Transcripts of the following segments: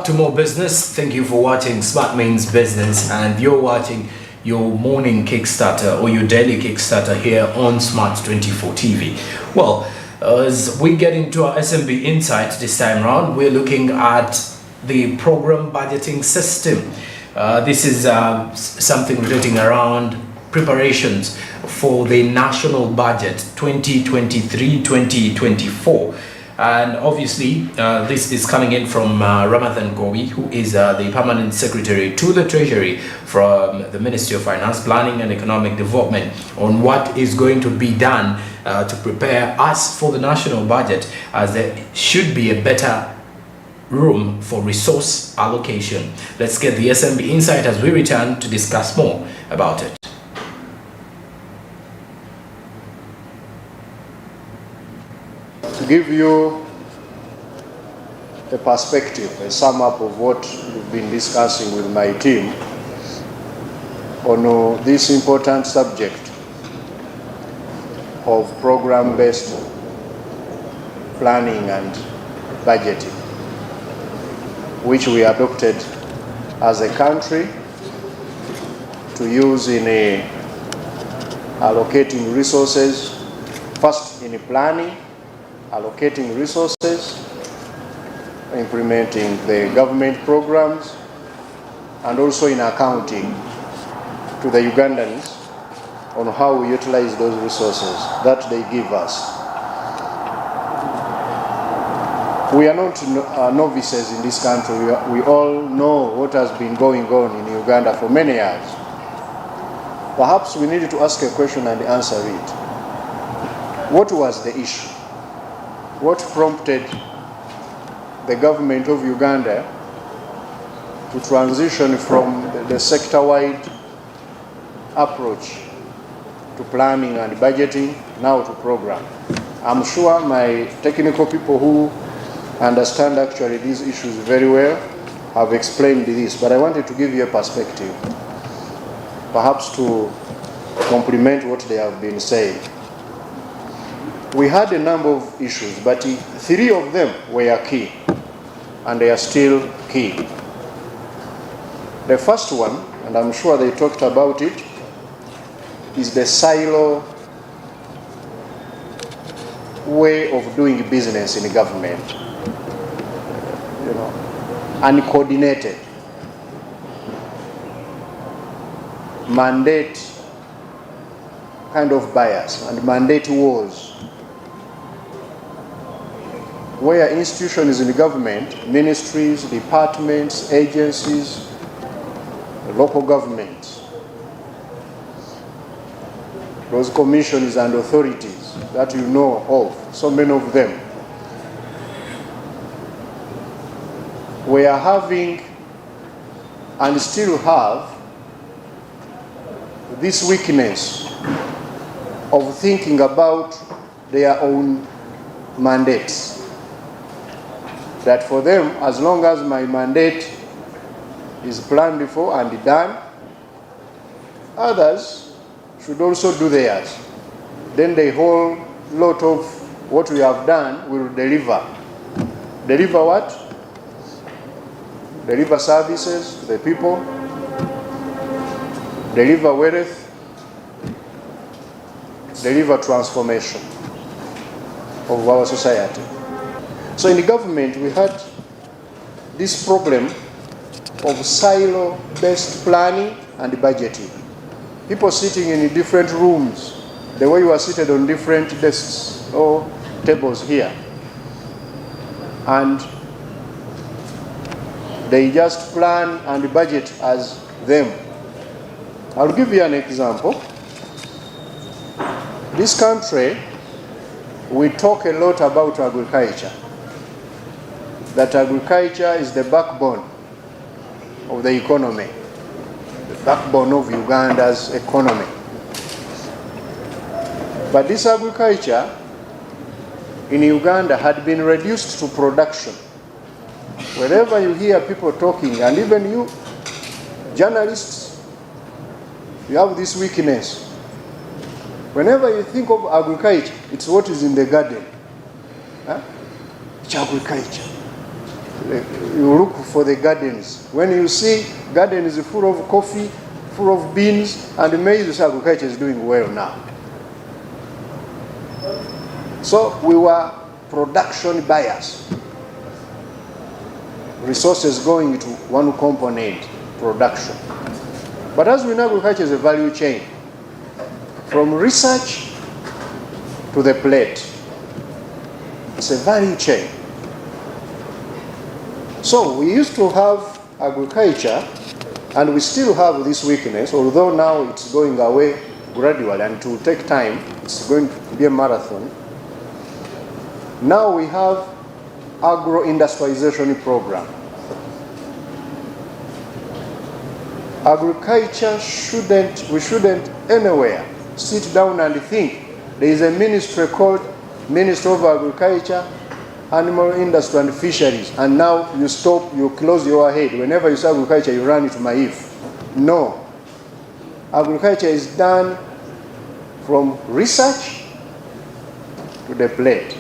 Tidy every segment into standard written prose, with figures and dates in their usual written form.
to more business. Thank you for watching Smart Means Business, and you're watching your morning Kickstarter or your daily Kickstarter here on Smart 24 TV. Well, as we get into our SMB Insight this time around, we're looking at the program budgeting system. This is something relating around preparations for the national budget 2023-2024. And obviously, this is coming in from Ramathan Gobi, who is the Permanent Secretary to the Treasury from the Ministry of Finance, Planning and Economic Development, on what is going to be done to prepare us for the national budget, as there should be a better room for resource allocation. Let's get the SMB Insight as we return to discuss more about it. To give you a perspective, a sum up of what we've been discussing with my team on this important subject of program-based planning and budgeting, which we adopted as a country to use in allocating resources, first in planning, allocating resources, implementing the government programs, and also in accounting to the Ugandans on how we utilize those resources that they give us. We are not novices in this country. We all know what has been going on in Uganda for many years. Perhaps we needed to ask a question and answer it. What was the issue? What prompted the government of Uganda to transition from the sector-wide approach to planning and budgeting now to program? I'm sure my technical people who understand actually these issues very well have explained this, but I wanted to give you a perspective, perhaps to complement what they have been saying. We had a number of issues, but 3 of them were key, and they are still key. The first one, and I'm sure they talked about it, is the silo way of doing business in the government. Uncoordinated. Mandate kind of bias and mandate wars, where institutions in the government, ministries, departments, agencies, local governments, those commissions and authorities that you know of, so many of them, we are having and still have this weakness of thinking about their own mandates. That for them, as long as my mandate is planned for and done, others should also do theirs. Then the whole lot of what we have done will deliver. Deliver what? Deliver services to the people, deliver wealth, deliver transformation of our society. So in the government, we had this problem of silo-based planning and budgeting. People sitting in different rooms, the way you are seated on different desks or tables here. And they just plan and budget as them. I'll give you an example. This country, we talk a lot about agriculture. That agriculture is the backbone of the economy, the backbone of Uganda's economy. But this agriculture in Uganda had been reduced to production. Wherever you hear people talking, and even you, journalists, you have this weakness. Whenever you think of agriculture, it's what is in the garden. It's agriculture. You look for the gardens. When you see gardens full of coffee, full of beans and maize, you say agriculture is doing well now. So we were production buyers. Resources going to one component, production. But as we know, agriculture is a value chain. From research to the plate. It's a value chain. So we used to have agriculture, and we still have this weakness, although now it's going away gradually and it will take time. It's going to be a marathon. Now we have agro-industrialization program. Agriculture we shouldn't anywhere sit down and think. There is a ministry called Ministry of Agriculture, Animal Industry and Fisheries, and now you stop, you close your head. Whenever you say agriculture, you run into MAIF. No. Agriculture is done from research to the plate.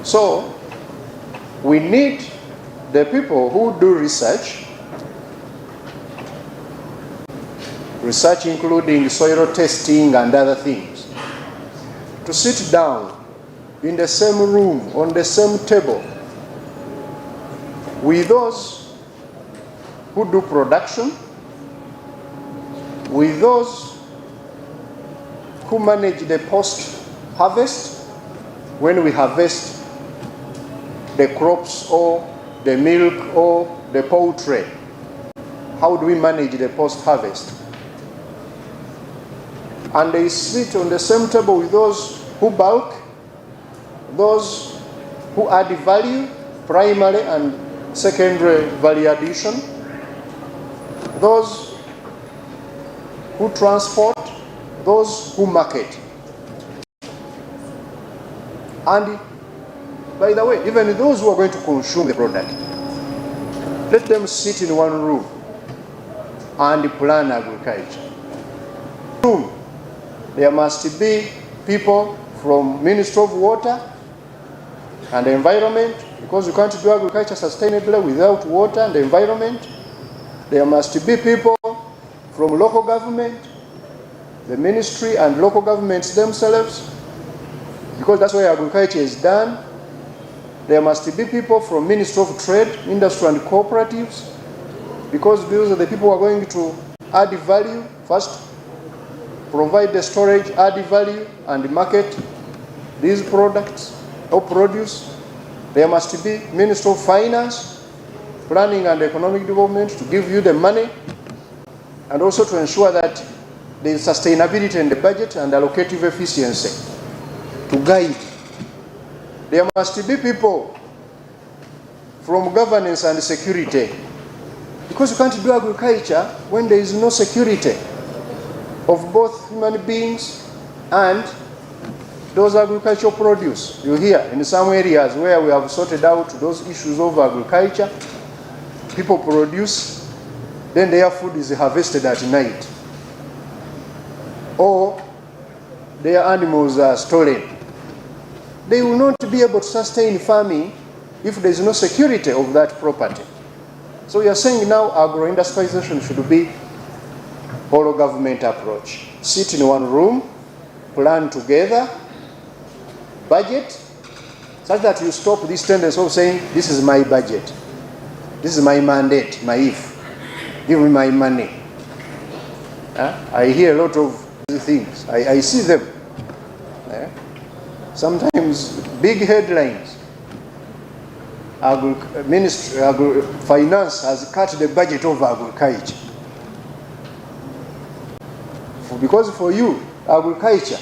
So, we need the people who do research including soil testing and other things, to sit down in the same room, on the same table, with those who do production, with those who manage the post-harvest, when we harvest the crops or the milk or the poultry. How do we manage the post-harvest? And they sit on the same table with those who bulk, those who add value, primary and secondary value addition, those who transport, those who market. And by the way, even those who are going to consume the product, let them sit in one room and plan agriculture. There must be people from Ministry of Water and Environment, because you can't do agriculture sustainably without water and environment. There must be people from local government, the ministry and local governments themselves, because that's where agriculture is done. There must be people from Ministry of Trade, Industry and Cooperatives, because those are the people who are going to add value first, provide the storage, add value, and market these products or produce. There must be Ministry of Finance, Planning and Economic Development, to give you the money, and also to ensure that there is sustainability in the budget and allocative efficiency to guide. There must be people from governance and security, because you can't do agriculture when there is no security of both human beings and those agricultural produce. You hear in some areas where we have sorted out those issues of agriculture, people produce, then their food is harvested at night, or their animals are stolen. They will not be able to sustain farming if there is no security of that property. So we are saying now agro-industrialization should be whole government approach. Sit in one room, plan together, budget, such that you stop this tendency of saying, this is my budget, this is my mandate, my if, give me my money. I hear a lot of things. I see them. Sometimes big headlines. Finance has cut the budget of agriculture. Because for you, agriculture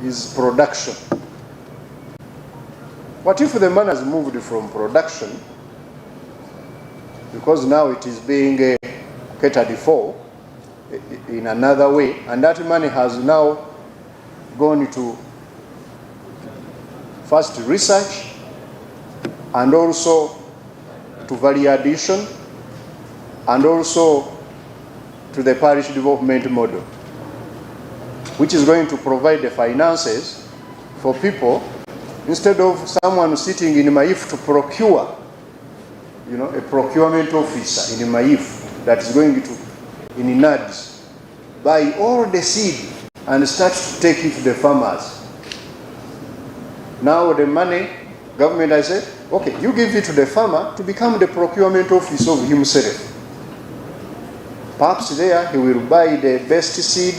is production. What if the money has moved from production, because now it is being catered for in another way, and that money has now gone to first research and also to value addition and also to the parish development model, which is going to provide the finances for people Instead of someone sitting in Maif to procure, a procurement officer in Maif that is going to, in NADS, buy all the seed and start to take it to the farmers. Now the money, government has said, okay, you give it to the farmer to become the procurement office of himself. Perhaps there he will buy the best seed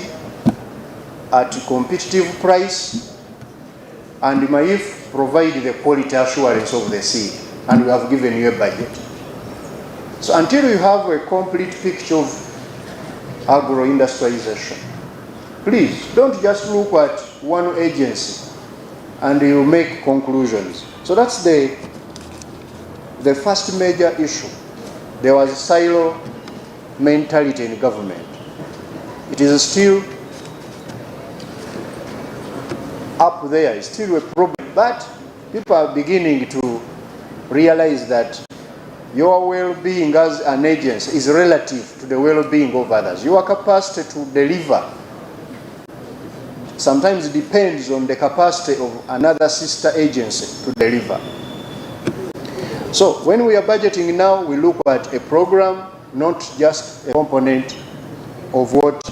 at a competitive price, and Maif provide the quality assurance of the seed, and we have given you a budget. So until you have a complete picture of agro-industrialization, please don't just look at one agency and you make conclusions. So that's the first major issue. There was silo mentality in government. It is still up there, it's still a problem, but people are beginning to realize that your well-being as an agency is relative to the well-being of others. Your capacity to deliver sometimes depends on the capacity of another sister agency to deliver. So when we are budgeting now, we look at a program, not just a component of what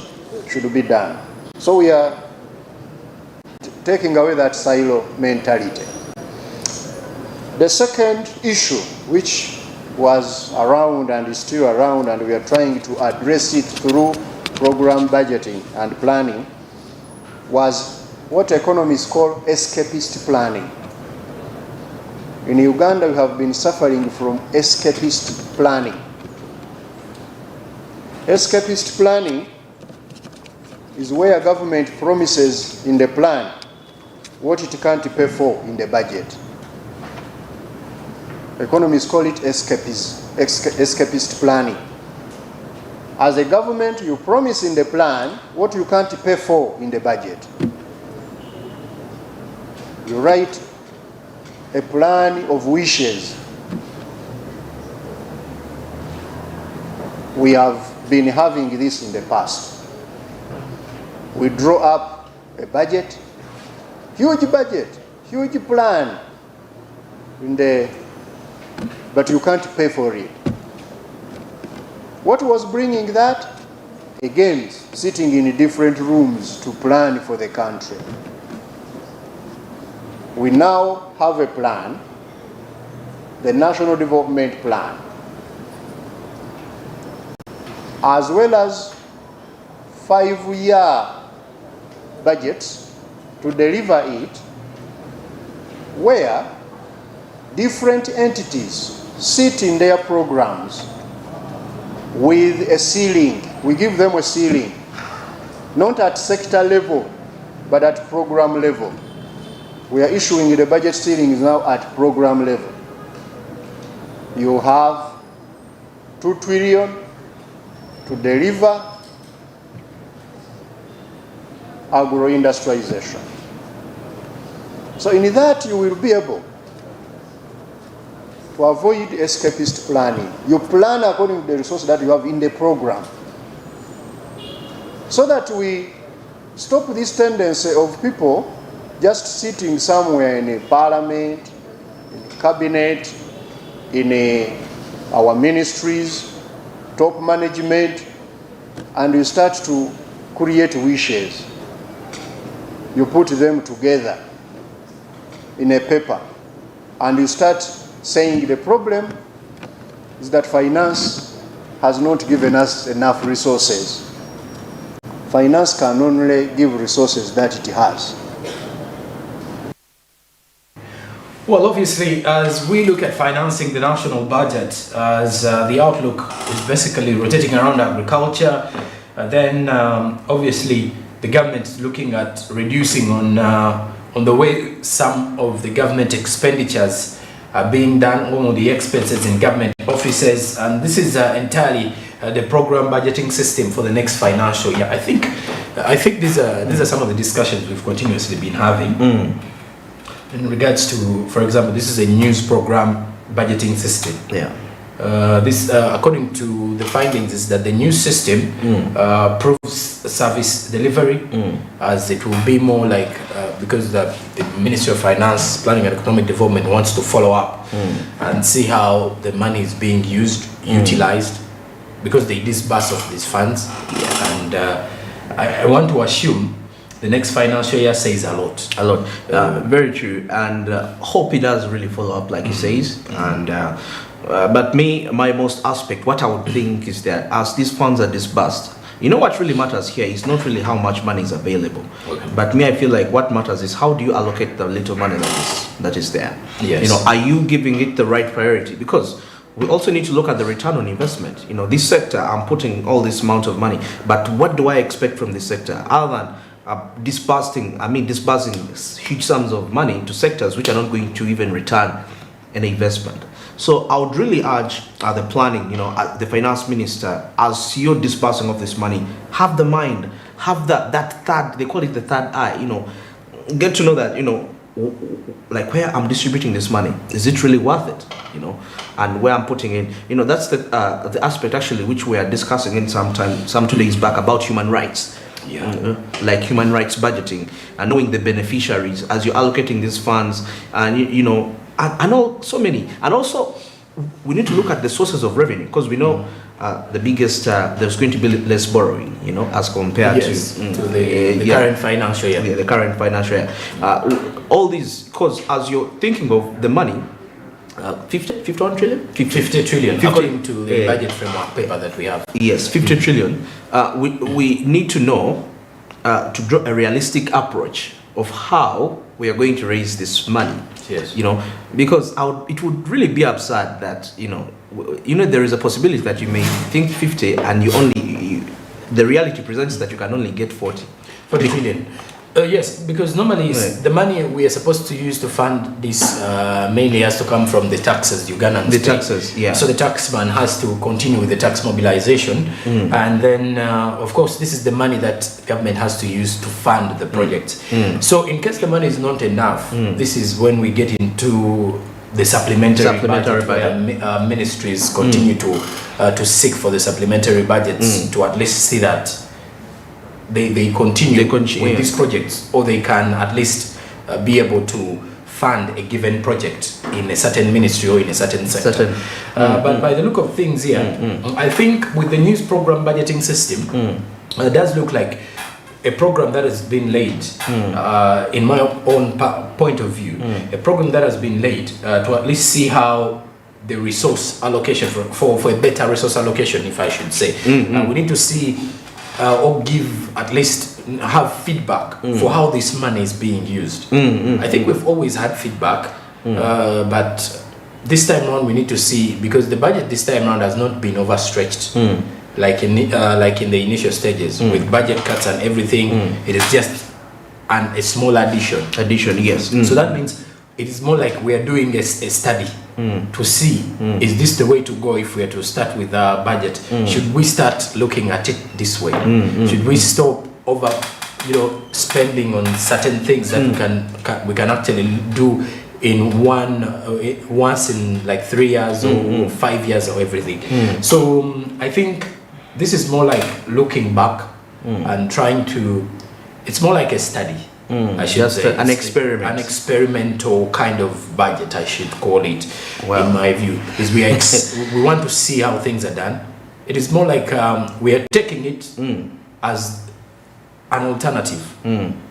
should be done. So we are taking away that silo mentality. The second issue, which was around and is still around, and we are trying to address it through program budgeting and planning, was what economists call escapist planning. In Uganda, we have been suffering from escapist planning. Escapist planning is where government promises in the plan what it can't pay for in the budget. Economists call it escapist planning. As a government, you promise in the plan what you can't pay for in the budget. You write a plan of wishes. We have been having this in the past. We draw up a budget, huge plan, but you can't pay for it. What was bringing that? Again, sitting in different rooms to plan for the country. We now have a plan, the National Development Plan, as well as 5-year budgets to deliver it, where different entities sit in their programs with a ceiling. We give them a ceiling, not at sector level, but at program level. We are issuing the budget ceilings now at program level. You have 2 trillion to deliver agro-industrialization. So in that, you will be able to avoid escapist planning. You plan according to the resources that you have in the program, so that we stop this tendency of people just sitting somewhere in a parliament, in a cabinet, in our ministries, top management, and you start to create wishes. You put them together in a paper, and you start saying the problem is that finance has not given us enough resources. Finance can only give resources that it has. Well, obviously, as we look at financing the national budget, as the outlook is basically rotating around agriculture, then obviously the government is looking at reducing on the way some of the government expenditures are being done, on the expenses in government offices, and this is entirely the program budgeting system for the next financial year. I think these are some of the discussions we've continuously been having. In regards to, for example, this is a news program budgeting system. Yeah. This, according to the findings, is that the new system proves service delivery, as it will be more like because the Ministry of Finance, Planning and Economic Development wants to follow up and see how the money is being used, utilized, because they disburse of these funds. And I want to assume the next financial year says a lot. A lot. Very true. And hope it does really follow up like he says. And but my most aspect, what I would think is that as these funds are disbursed, you know what really matters here is not really how much money is available. Okay. But I feel like what matters is how do you allocate the little money that is there. Yes. You know, are you giving it the right priority? Because we also need to look at the return on investment. You know, this sector, I'm putting all this amount of money, but what do I expect from this sector other than disbursing huge sums of money to sectors which are not going to even return an investment? So I would really urge the planning, you know, the finance minister, as you're disbursing of this money, have the mind, have that third, they call it the third eye, you know, get to know that, you know, like where I'm distributing this money, is it really worth it, you know, and where I'm putting in, you know, that's the aspect actually which we are discussing in some 2 days back about human rights. Yeah. Like human rights budgeting and knowing the beneficiaries as you're allocating these funds, and you know, and all so many, and also we need to look at the sources of revenue, because we know the biggest there's going to be less borrowing, you know, as compared to the current financial year. Yeah, the current financial year. All these, because as you're thinking of the money, 50 trillion, according to the budget framework paper that we have. Yes, 50 trillion. We need to know to draw a realistic approach of how we are going to raise this money. Yes. You know, because it would really be absurd that, you know, there is a possibility that you may think 50 and the reality presents that you can only get 40 trillion. Yes, because normally the money we are supposed to use to fund this mainly has to come from the taxes Ugandans pay. Taxes, yeah. So the taxman has to continue with the tax mobilization, and then of course this is the money that government has to use to fund the project. So in case the money is not enough, this is when we get into the supplementary budget, where ministries continue to seek for the supplementary budgets to at least see that they continue with these projects, or they can at least be able to fund a given project in a certain ministry or in a certain sector. But by the look of things here, I think with the news program budgeting system, it does look like a program that has been laid, in my own point of view, a program that has been laid to at least see how the resource allocation for a better resource allocation, if I should say. We need to see or give, at least have feedback for how this money is being used. I think we've always had feedback, but this time around we need to see, because the budget this time around has not been overstretched like in the initial stages with budget cuts and everything. It is just a small addition, yes. So that means it is more like we are doing a study to see, is this the way to go if we are to start with our budget? Should we start looking at it this way? Should we stop over, spending on certain things that we can actually do in once in like 3 years or 5 years or everything? So I think this is more like looking back and trying to, it's more like a study. I should say an experiment, an experimental kind of budget, I should call it. In my view, is we want to see how things are done. It is more like we are taking it as an alternative,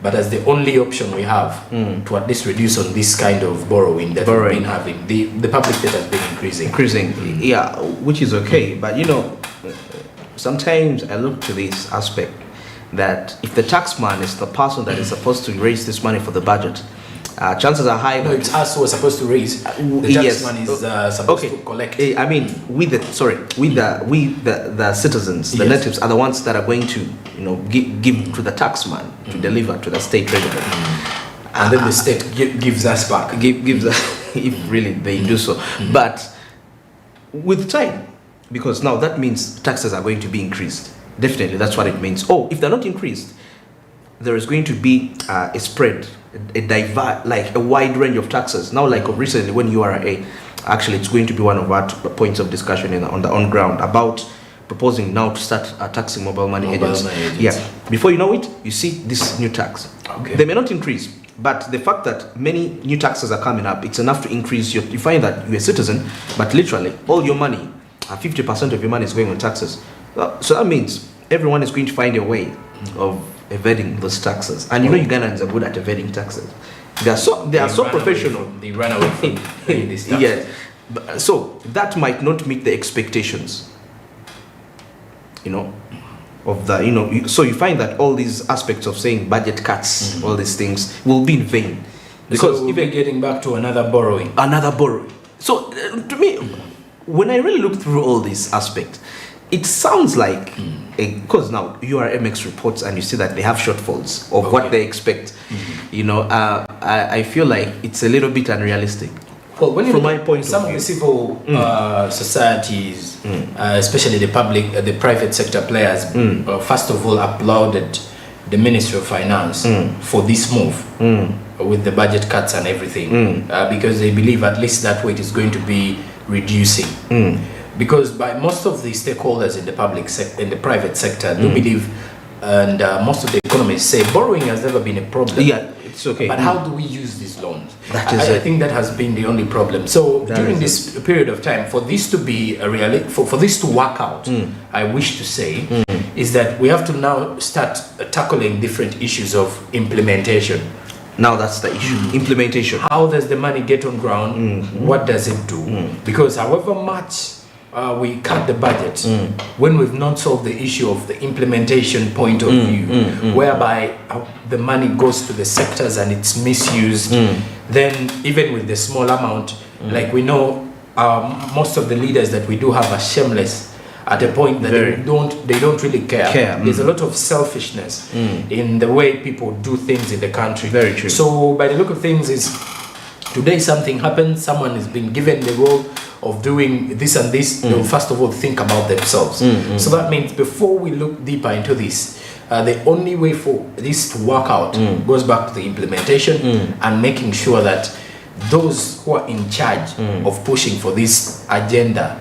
but as the only option we have to at least reduce on this kind of borrowing that we've been having. The public debt has been increasing. Yeah, which is okay, but sometimes I look to this aspect that if the taxman is the person that is supposed to raise this money for the budget, chances are high. No, it's us who are supposed to raise. The taxman is supposed to collect. I mean, we the citizens, the natives are the ones that are going to, give to the taxman to deliver to the state treasury, and then the state gives us back. Gives us, if really they do so. But with time, because now that means taxes are going to be increased. Definitely, that's what it means. If they're not increased, there is going to be a spread, like a wide range of taxes. Now, like recently when URA, actually it's going to be one of our points of discussion on ground about proposing now to start taxing mobile money agents. Yeah, before you know it, you see this new tax. Okay. They may not increase, But the fact that many new taxes are coming up, it's enough to increase your. You find that you're a citizen, but literally all your money, 50% of your money is going on taxes. So that means everyone is going to find a way of evading those taxes. And you know Ugandans are good at evading taxes. They are so professional. They run away from paying these taxes. Yes. So that might not meet the expectations, of the, so you find that all these aspects of saying budget cuts, all these things will be in vain. Because so even getting back to another borrowing. So to me, when I really look through all these aspects, it sounds like, because now URMX reports and you see that they have shortfalls of what they expect. I feel like it's a little bit unrealistic. Well, when from my point some of the civil societies, especially the private sector players, first of all applauded the Ministry of Finance for this move with the budget cuts and everything, because they believe at least that way it is going to be reducing. Because by most of the stakeholders in the in the private sector do believe, and most of the economists say borrowing has never been a problem. Yeah, it's okay. But how do we use these loans? I think that has been the only problem. So during this period of time, for this to be a for this to work out, I wish to say, is that we have to now start tackling different issues of implementation. Now that's the issue. Implementation. How does the money get on ground? What does it do? Because however much we cut the budget, when we've not solved the issue of the implementation point of view, whereby the money goes to the sectors and it's misused, then even with the small amount, like we know, most of the leaders that we do have are shameless at a point that they don't really care. There's a lot of selfishness in the way people do things in the country. Very true. So by the look of things is, today something happens, someone has been given the role of doing this and this, they'll first of all think about themselves. So that means before we look deeper into this, the only way for this to work out goes back to the implementation and making sure that those who are in charge of pushing for this agenda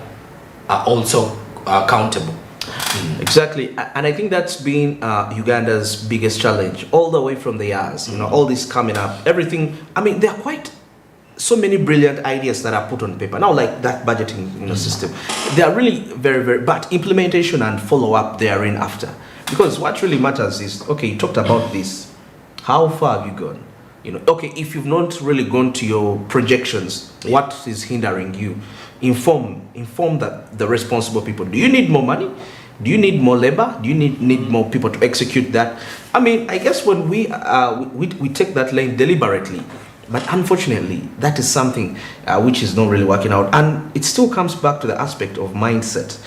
are also accountable. Exactly, and I think that's been Uganda's biggest challenge all the way from the years. All this coming up, everything. I mean, there are quite so many brilliant ideas that are put on paper now, like that budgeting system. They are really very, very, but implementation and follow up therein after. Because what really matters is, okay, you talked about this. How far have you gone? Okay, if you've not really gone to your projections, what is hindering you? Inform that the responsible people. Do you need more money? Do you need more labor? Do you need more people to execute that? I mean, I guess when we take that lane deliberately, but unfortunately, that is something which is not really working out. And it still comes back to the aspect of mindset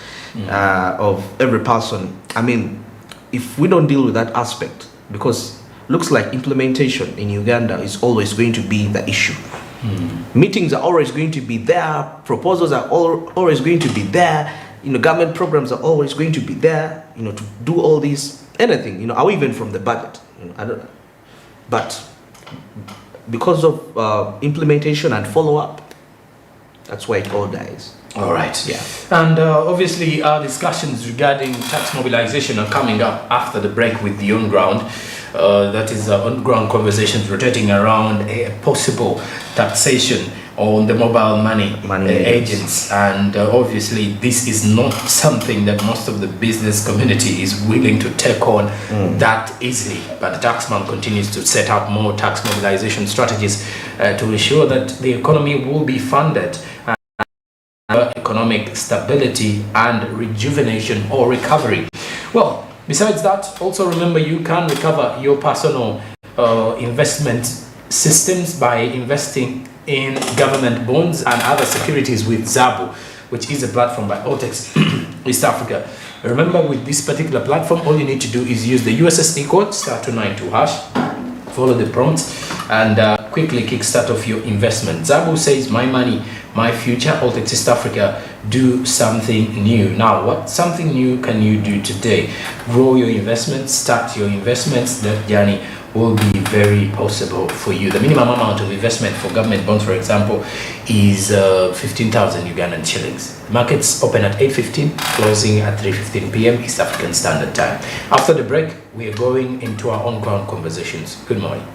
of every person. I mean, if we don't deal with that aspect, because looks like implementation in Uganda is always going to be the issue. Meetings are always going to be there. Proposals are always going to be there. Government programs are always going to be there. To do all this, anything. Or even from the budget. I don't know. But because of implementation and follow-up, that's why it all dies. All right. Yeah. And obviously, our discussions regarding tax mobilization are coming up after the break with the on-ground. That is on-ground conversations rotating around a possible taxation on the mobile money agents. And obviously, this is not something that most of the business community is willing to take on that easily. But the taxman continues to set up more tax mobilization strategies to ensure that the economy will be funded. Economic stability and rejuvenation or recovery. Well, besides that, also remember you can recover your personal investment systems by investing in government bonds and other securities with Zabu, which is a platform by Altex East Africa. Remember, with this particular platform, all you need to do is use the USSD code *292#, follow the prompts, and quickly kickstart off your investment. Zabu says, my money, my future. Altex East Africa, do something new. Now, what something new can you do today? Grow your investments, start your investments. That journey will be very possible for you. The minimum amount of investment for government bonds, for example, is 15,000 Ugandan shillings. Markets open at 8:15, closing at 3:15 p.m. East African Standard Time. After the break, we are going into our on-ground conversations. Good morning.